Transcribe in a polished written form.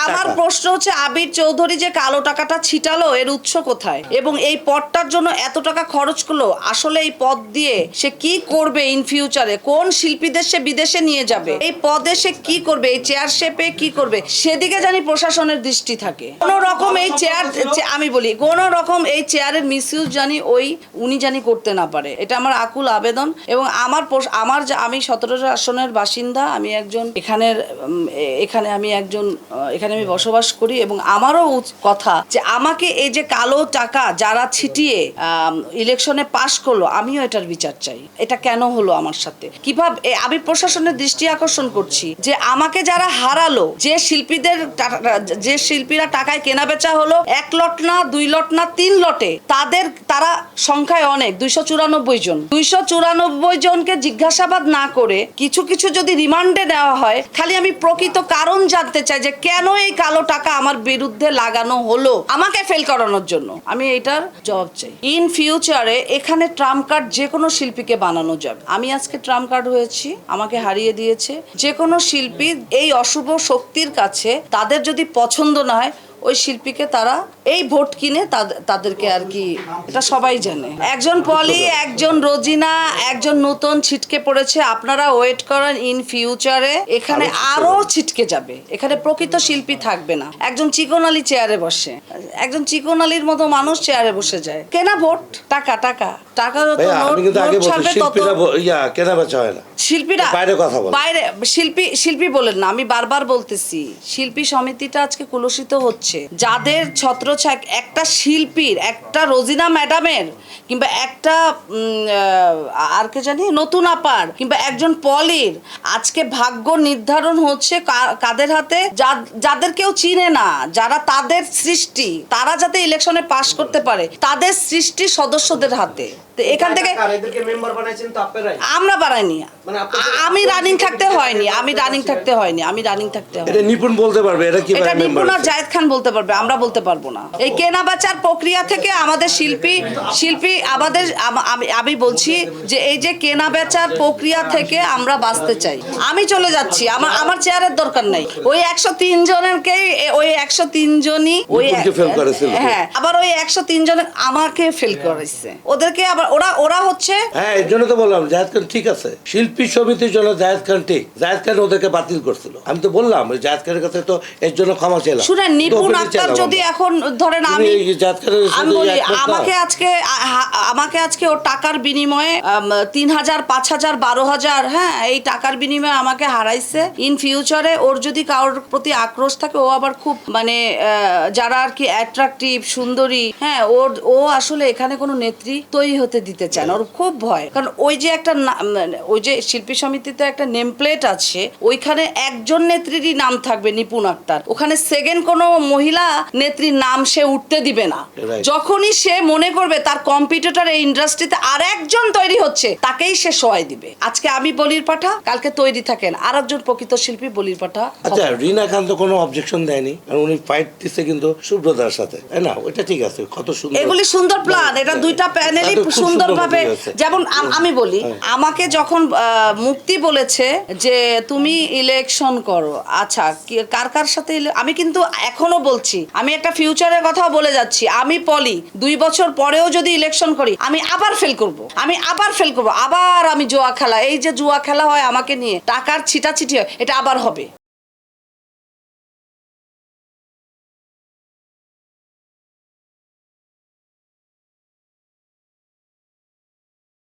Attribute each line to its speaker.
Speaker 1: আমার প্রশ্ন হচ্ছে আবির চৌধুরী যে কালো টাকাটা ছিটালো এর উৎস কোথায় এবং এই পদটার জন্য এত টাকা খরচ করলো আসলে এই পদ দিয়ে সে কি করবে ইন ফিউচারে, কোন শিল্পীদের সে বিদেশে নিয়ে যাবে, এই পদে সে কি করবে, এই চেয়ার শেপে কি করবে, সেদিকে জানি প্রশাসনের দৃষ্টি থাকে। কোন রকম এই চেয়ার, আমি বলি কোন রকম এই চেয়ারের মিসইউজ জানি উনি জানি করতে না পারে, এটা আমার আকুল আবেদন। এবং আমি 17 আসনের বাসিন্দা, আমি একজন এখানে আমি বসবাস করি এবং আমারও কথা যে আমাকে এই যে কালো টাকা যারা ছিটিয়ে ইলেকশনে পাশ করলো, আমিও এটার বিচার চাই। এটা কেন হলো আমার সাথে, কিভাবে, আমি প্রশাসনের দৃষ্টি আকর্ষণ করছি যে আমাকে যারা হারালো, যে শিল্পীরা টাকায় কেনা বেচা হলো 1 লট না 2 লট না 3 লটে, তারা সংখ্যায় অনেক 294 জন, 294 জনকে জিজ্ঞাসাবাদ না করে কিছু যদি রিমান্ডে নেওয়া হয়, খালি আমি প্রকৃত কারণ জানতে চাই যে কেন এই কালো টাকা আমার বিরুদ্ধে লাগানো হলো আমাকে ফেল করানোর জন্য, আমি এটার জবাব চাই। ইন ফিউচারে এখানে ট্রাম্প কার্ড যে কোনো শিল্পীকে বানানো যাবে। আমি আজকে ট্রাম্প কার্ড হয়েছি, আমাকে হারিয়ে দিয়েছে যে কোনো শিল্পী। এই অশুভ শক্তির কাছে তাদের যদি পছন্দ না হয়, ওই শিল্পীকে তারা এই ভোট কিনে তাদেরকে আর কি, এটা সবাই জানে। একজন পলি, একজন রোজিনা, একজন নতুন ছিটকে পড়েছে। আপনারা ওয়েট করেন, ইন ফিউচারে এখানে আরো ছিটকে যাবে, এখানে প্রকৃত শিল্পী থাকবে না। একজন চিকন আলী চেয়ারে বসে, একজন চিকন আলীর মতো মানুষ চেয়ারে বসে যায়। কেনা ভোট, টাকা টাকা টাকা যত নোট ছাড়বে তত
Speaker 2: কেনা বেচা হয় না।
Speaker 1: শিল্পীরা বাইরে শিল্পী বলেন না, আমি বারবার বলতেছি শিল্পী সমিতিটা আজকে কুলসিত হচ্ছে। যাদের ছত্রছায়া একটা শিল্পীর, একটা রোজিনা ম্যাডামের, কিংবা একটা আর কে জানি নতুন আপার, কিংবা একজন পলির আজকে ভাগ্য নির্ধারণ হচ্ছে কাদের হাতে, যাদের কেউ চিনে না, যারা তাদের সৃষ্টি, তারা যাতে ইলেকশনে পাশ করতে পারে, তাদের সৃষ্টি সদস্যদের হাতে। এখান থেকে আমরা বানাইনি, আমি রানিং থাকতে হয়নি, এটা
Speaker 2: নিপুণ বলতে পারবে,
Speaker 1: এটা নিপুণ আর জায়েদ খান বলতে পারবে, আমরা বলতে পারবো না। এই কেনা বেচার প্রক্রিয়া থেকে আমাদের শিল্পী আমি বলছি যে এই যে কেনা বেচার প্রক্রিয়া থেকে আমরা বাঁচতে চাই। আমি চলে যাচ্ছি, আমার চেয়ারের দরকার নাই। ওই 103 জনেরকেই, ওই 103 জনই হ্যাঁ, আবার ওই 103 জন আমাকে ফেল করেছে, ওদেরকে আবার ওরা হচ্ছে।
Speaker 2: হ্যাঁ, এর জন্য তো বললাম জায়েদ খান ঠিক আছে, শিল্পী সমিতির জন্য জায়েদ খান ঠিক, জায়েদ খান ওদেরকে বাতিল করছিল। আমি তো বললাম জায়েদ খানের কাছে তো এর জন্য ক্ষমা চাইলাম।
Speaker 1: শুনেন, নিপুণ আক্তার যদি এখন ধরেন আমি বলি, আমাকে আজকে ওর টাকার বিনিময়ে 3000, 5000, 12000, হ্যাঁ, এই টাকার বিনিময়ে আমাকে হারাইছে। ইন ফিউচারে ওর যদি কারোর প্রতি আক্রোশ থাকে, ও আবার খুব মানে যারা আর কি অ্যাট্রাকটিভ সুন্দরী, হ্যাঁ, ও আসলে এখানে কোনো নেত্রী তৈরি হতে দিতে চায় না, ওর খুব ভয়। কারণ ওই যে একটা ওই যে শিল্পী সমিতিতে একটা নেম প্লেট আছে, ওইখানে একজন নেত্রীরই নাম থাকবে, নিপুণ আক্তার। ওখানে সেকেন্ড কোনো মহিলা নেত্রীর নাম সে উঠতে দিবে না। যখনই সে মনে করবে তার কম্পিটিটর এই ইন্ডাস্ট্রিতে আর একজন তৈরি হচ্ছে, তাকেই সে সহায় দিবে। আজকে আমি বলির পাঠা, কালকে তৈরি থাকেন আর একজন প্রকৃত শিল্পী বলির পাঠা।
Speaker 2: আচ্ছা, রিনা খান তো কোনো অবজেকশন দেয়নি, উনি ফাইট দিচ্ছে কিন্তু সুব্রতার সাথে, না ওইটা ঠিক আছে, কত সুন্দর,
Speaker 1: এগুলি সুন্দর প্ল্যান। এটা দুইটা প্যানেলই সুন্দরভাবে, যেমন আমি বলি, আমাকে যখন মুক্তি বলেছে যে তুমি ইলেকশন করো, আচ্ছা কার সাথে, আমি কিন্তু এখনো বলছি, আমি একটা ফিউচারের কথাও বলে যাচ্ছি, আমি পলি 2 বছর পরেও যদি ইলেকশন করি, আমি আবার ফেল করব, আবার আমি জুয়া খেলা, এই যে জুয়া খেলা হয় আমাকে নিয়ে, টাকার ছিটাছিটি হয়, এটা আবার হবে।